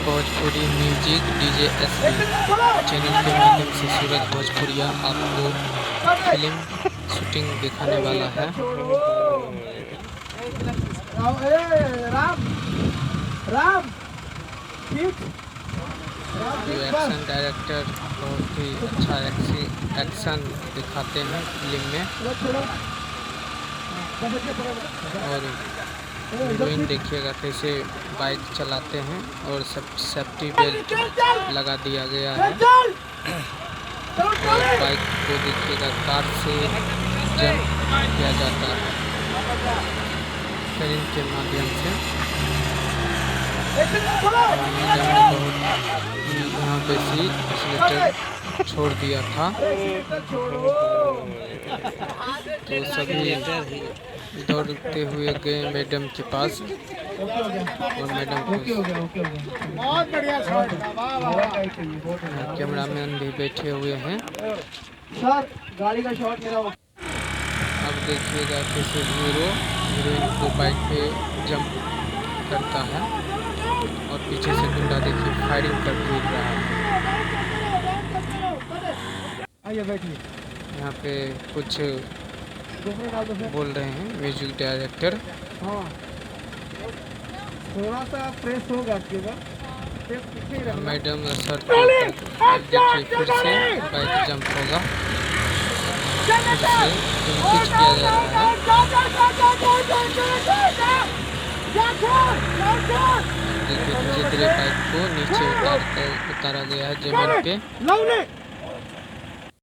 Bhojpuri music DJ SB channel के माध्यम से सूरज भोजपुरिया आपको फिल्म शूटिंग दिखाने वाला है। जो एक्शन डायरेक्टर बहुत ही अच्छा एक्शन दिखाते हैं फिल्म में, और हीरोइन देखिएगा कैसे बाइक चलाते हैं और सब सेफ्टी बेल्ट लगा दिया गया है। और बाइक को देखिएगा कार से जंप किया जाता है क्रेन के माध्यम से। यहाँ पे सीट छोड़ दिया था तो सभी दौड़ते हुए गए मैडम के पास और मैडम को कैमरामैन भी बैठे हुए हैं। सर गाड़ी का शॉट मेरा। अब देखिएगा कैसे हीरोइन को बाइक पे जंप करता है और पीछे से गुंडा देखिए फायरिंग कर देख रहा है। यहाँ पे कुछ बोल रहे हैं म्यूजिक डायरेक्टर। हाँ थोड़ा सा प्रेस होगा आपके बाद। मैडम सर देखिए फिर से बाइक जंप होगा, फिर से पिच किया जा रहा है। देखिए धीरे धीरे बाइक को नीचे उतारा गया है जमीन पे।